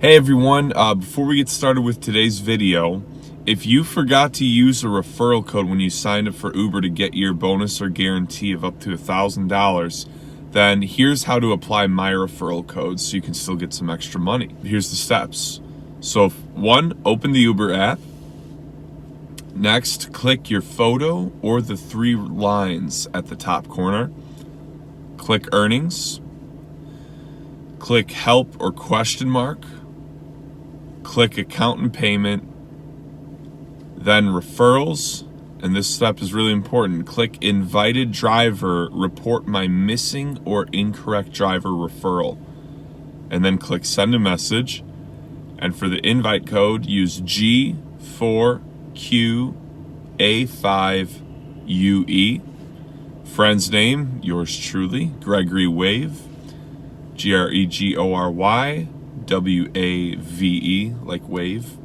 Hey everyone, before we get started with today's video, if you forgot to use a referral code when you signed up for Uber to get your bonus or guarantee of up to $1,000, then here's how to apply my referral code so you can still get some extra money. Here's the steps. So 1, open the Uber app. Next, click your photo or the 3 lines at the top corner. Click earnings. Click help or question mark. Click account and payment, then referrals, and this step is really important. Click invited driver, report my missing or incorrect driver referral, and then click send a message. And for the invite code, use G4QA5UE. Friend's name, yours truly, Gregory Wave, GREGORY WAVE, like wave.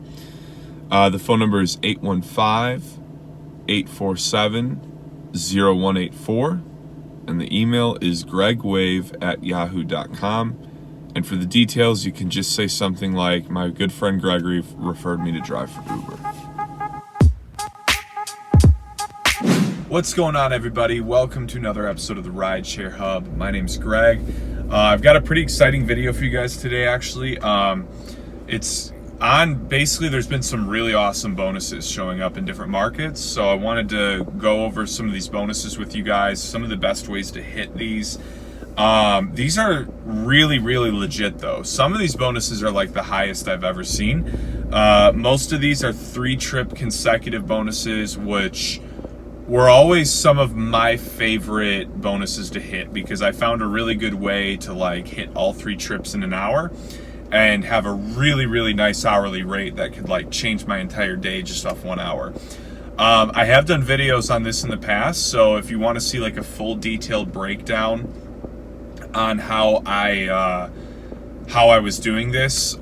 The phone number is 815-847-0184, and the email is gregwave@yahoo.com. And for the details, you can just say something like, my good friend Gregory referred me to drive for Uber. What's going on, everybody? Welcome to another episode of the Rideshare Hub. My name's Greg. I've got a pretty exciting video for you guys today, actually. It's on, basically, there's been some really awesome bonuses showing up in different markets. So I wanted to go over some of these bonuses with you guys, some of the best ways to hit these. These are really, really legit, though. Some of these bonuses are like the highest I've ever seen. Most of these are 3-trip consecutive bonuses, which were always some of my favorite bonuses to hit because I found a really good way to like hit all 3 trips in an hour and have a really, really nice hourly rate that could like change my entire day just off 1 hour. I have done videos on this in the past, so if you want to see like a full detailed breakdown on how I was doing this,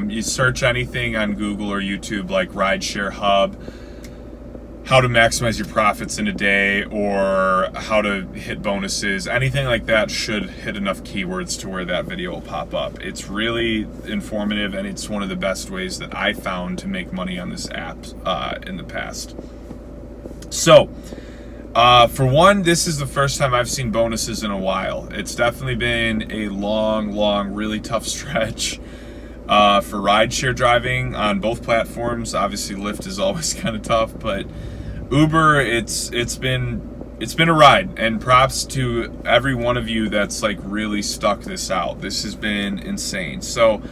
you search anything on Google or YouTube like Rideshare Hub, how to maximize your profits in a day, or how to hit bonuses, anything like that should hit enough keywords to where that video will pop up. It's really informative, and it's one of the best ways that I found to make money on this app in the past. So, for one, this is the first time I've seen bonuses in a while. It's definitely been a long, really tough stretch for rideshare driving on both platforms. Obviously, Lyft is always kind of tough, but Uber, it's been a ride, and props to every one of you that's like really stuck this out. This has been insane. So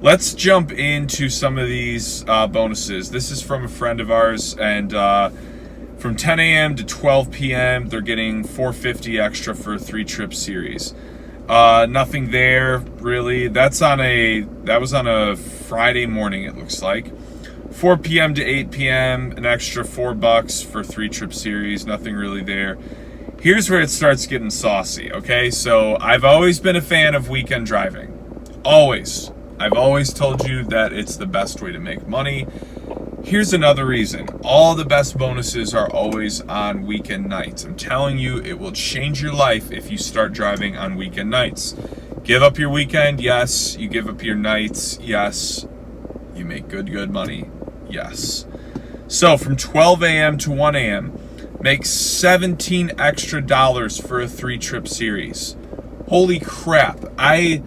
let's jump into some of these bonuses. This is from a friend of ours, and from 10 a.m. to 12 p.m. they're getting $450 extra for a 3-trip series. Nothing there really. That was on a Friday morning, it looks like. 4 p.m. to 8 p.m. an extra $4 for 3-trip series. Nothing really there. Here's where it starts getting saucy. Okay, so I've always been a fan of weekend driving. Always. I've always told you that it's the best way to make money. Here's another reason. All the best bonuses are always on weekend nights. I'm telling you, it will change your life if you start driving on weekend nights. Give up your weekend, yes. You give up your nights, yes. You make good money, yes. So from 12 a.m. to 1 a.m., make $17 extra for a 3-trip series. Holy crap. I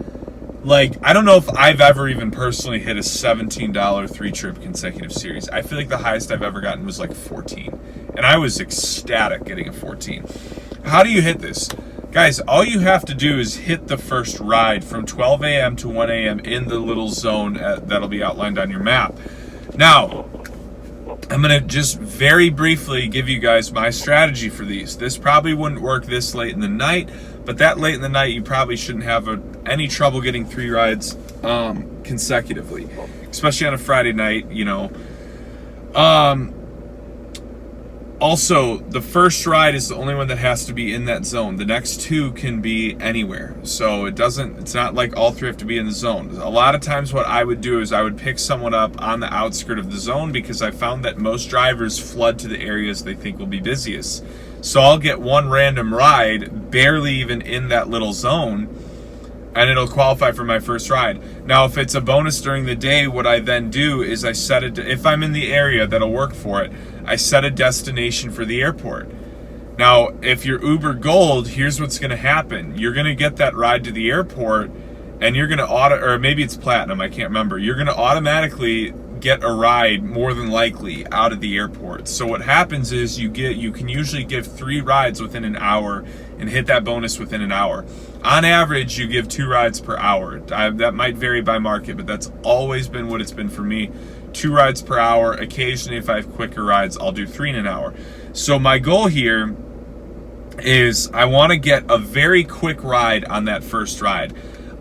don't know if I've ever even personally hit a $17 3-trip consecutive series. I feel like the highest I've ever gotten was like 14. And I was ecstatic getting a 14. How do you hit this? Guys, all you have to do is hit the first ride from 12 a.m. to 1 a.m. in the little zone that'll be outlined on your map. Now, I'm going to just very briefly give you guys my strategy for these. This probably wouldn't work this late in the night, but that late in the night, you probably shouldn't have any trouble getting 3 rides consecutively, especially on a Friday night, you know. Also, the first ride is the only one that has to be in that zone. The next 2 can be anywhere. So it's not like all 3 have to be in the zone. A lot of times what I would do is I would pick someone up on the outskirt of the zone because I found that most drivers flood to the areas they think will be busiest. So I'll get one random ride, barely even in that little zone, and it'll qualify for my first ride. Now, if it's a bonus during the day, what I then do is I set it, if I'm in the area that'll work for it, I set a destination for the airport. Now, if you're Uber Gold, here's what's going to happen. You're going to get that ride to the airport, and you're going to or maybe it's Platinum, I can't remember. You're going to automatically get a ride, more than likely, out of the airport. So what happens is you can usually give 3 rides within an hour and hit that bonus within an hour. On average, you give 2 rides per hour. That might vary by market, but that's always been what it's been for me. 2 rides per hour. Occasionally, if I have quicker rides, I'll do 3 in an hour. So my goal here is I want to get a very quick ride on that first ride.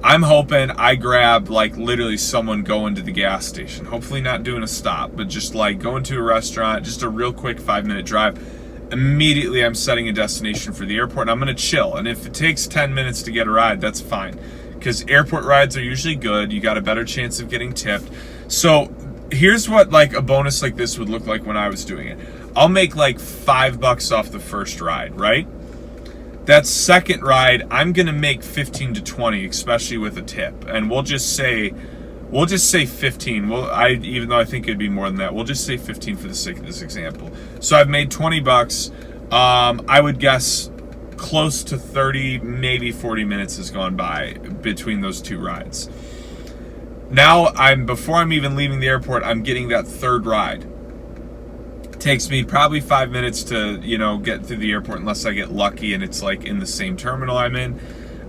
I'm hoping I grab like literally someone going to the gas station. Hopefully not doing a stop, but just like going to a restaurant, just a real quick 5-minute drive. Immediately I'm setting a destination for the airport, and I'm going to chill. And if it takes 10 minutes to get a ride, that's fine. Because airport rides are usually good. You got a better chance of getting tipped. So here's what like a bonus like this would look like when I was doing it. I'll make like $5 off the first ride, right? That second ride, I'm gonna make 15 to 20, especially with a tip. And we'll just say 15. Well, even though I think it'd be more than that, we'll just say 15 for the sake of this example. So I've made $20. I would guess close to 30, maybe 40 minutes has gone by between those 2 rides. Now before I'm even leaving the airport, I'm getting that third ride. Takes me probably 5 minutes to, get through the airport unless I get lucky and it's like in the same terminal I'm in.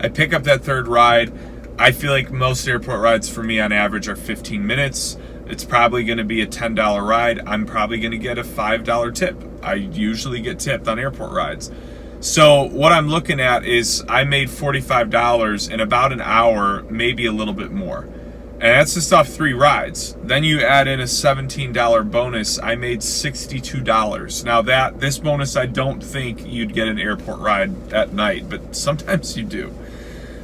I pick up that third ride. I feel like most airport rides for me on average are 15 minutes. It's probably going to be a $10 ride. I'm probably going to get a $5 tip. I usually get tipped on airport rides. So what I'm looking at is I made $45 in about an hour, maybe a little bit more. And that's just off 3 rides. Then you add in a $17 bonus. I made $62. Now this bonus, I don't think you'd get an airport ride at night, but sometimes you do.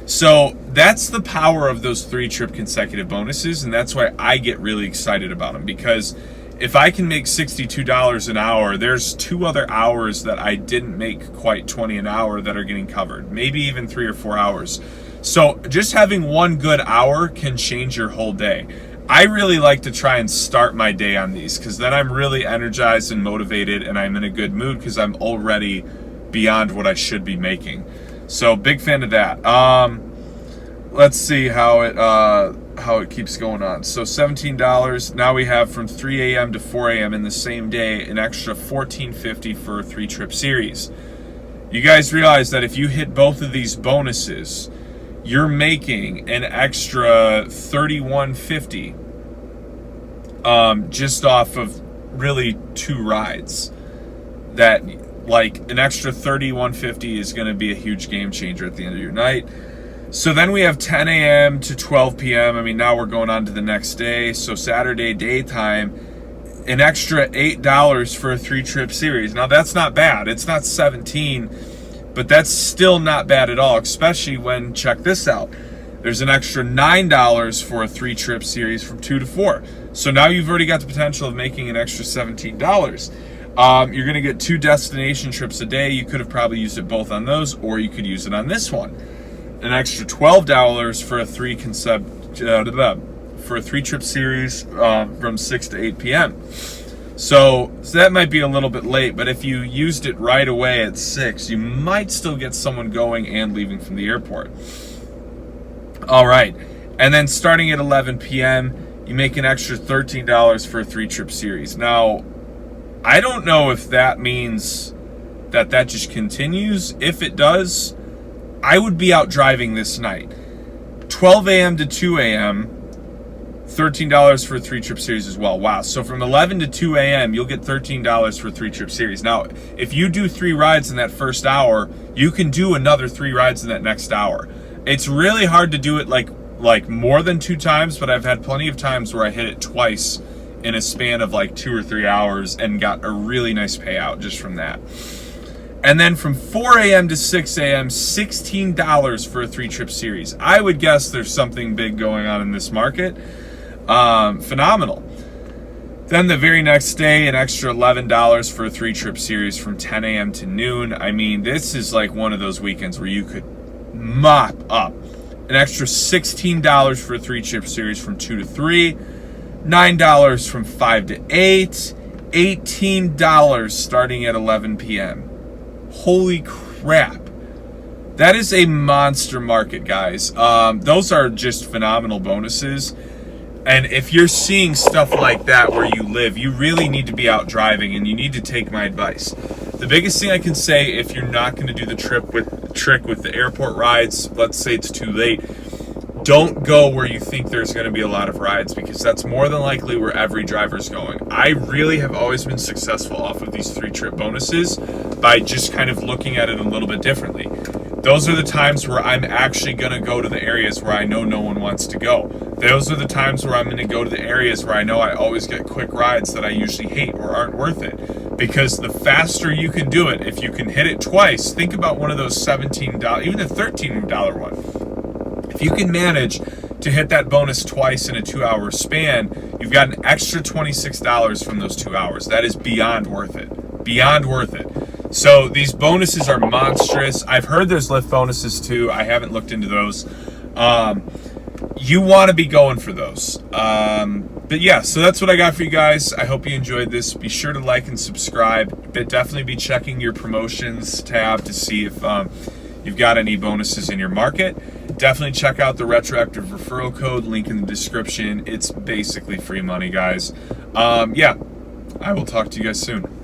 So that's the power of those 3 trip consecutive bonuses, and that's why I get really excited about them. Because if I can make $62 an hour, there's 2 other hours that I didn't make quite 20 an hour that are getting covered. Maybe even 3 or 4 hours. So just having 1 good hour can change your whole day. I really like to try and start my day on these, because then I'm really energized and motivated, and I'm in a good mood because I'm already beyond what I should be making. So big fan of that. Let's see how it keeps going on. So $17. Now we have from 3 a.m. to 4 a.m. in the same day, an extra $14.50 for a 3-trip series. You guys realize that if you hit both of these bonuses, you're making an extra $31.50 just off of really 2 rides. That like an extra $31.50 is going to be a huge game changer at the end of your night. So then we have 10 a.m. to 12 p.m. I mean, now we're going on to the next day. So Saturday daytime, an extra $8 for a 3-trip series. Now that's not bad. It's not 17, but that's still not bad at all, especially when, check this out, there's an extra $9 for a 3-trip series from 2 to 4. So now you've already got the potential of making an extra $17. You're going to get 2 destination trips a day. You could have probably used it both on those, or you could use it on this one. An extra $12 for a 3-trip series from 6 to 8 p.m. So that might be a little bit late, but if you used it right away at 6, you might still get someone going and leaving from the airport. All right, and then starting at 11 p.m., you make an extra $13 for a 3-trip series. Now, I don't know if that means that just continues. If it does, I would be out driving this night. 12 a.m. to 2 a.m., $13 for a 3-trip series as well. Wow. So from 11 to 2 a.m., you'll get $13 for a 3-trip series. Now, if you do 3 rides in that first hour, you can do another 3 rides in that next hour. It's really hard to do it like more than 2 times, but I've had plenty of times where I hit it twice in a span of like 2 or 3 hours and got a really nice payout just from that. And then from 4 a.m. to 6 a.m., $16 for a 3-trip series. I would guess there's something big going on in this market. Phenomenal. Then the very next day, an extra $11 for a 3-trip series from 10 a.m. to noon. I mean, this is like one of those weekends where you could mop up an extra $16 for a 3-trip series from 2 to 3, $9 from 5 to 8, $18 starting at 11 p.m. Holy crap. That is a monster market, guys. Those are just phenomenal bonuses. And if you're seeing stuff like that where you live, you really need to be out driving, and you need to take my advice. The biggest thing I can say, if you're not going to do the trick with the airport rides, let's say it's too late, don't go where you think there's going to be a lot of rides, because that's more than likely where every driver's going. I really have always been successful off of these 3-trip bonuses by just kind of looking at it a little bit differently. Those are the times where I'm actually going to go to the areas where I know no one wants to go. Those are the times where I'm going to go to the areas where I know I always get quick rides that I usually hate or aren't worth it. Because the faster you can do it, if you can hit it twice, think about one of those $17, even a $13 one. If you can manage to hit that bonus twice in a 2-hour span, you've got an extra $26 from those 2 hours. That is beyond worth it. Beyond worth it. So these bonuses are monstrous. I've heard there's Lyft bonuses too. I haven't looked into those. You want to be going for those. But yeah, so that's what I got for you guys. I hope you enjoyed this. Be sure to like and subscribe. But definitely be checking your promotions tab to see if you've got any bonuses in your market. Definitely check out the retroactive referral code, link in the description. It's basically free money, guys. Yeah, I will talk to you guys soon.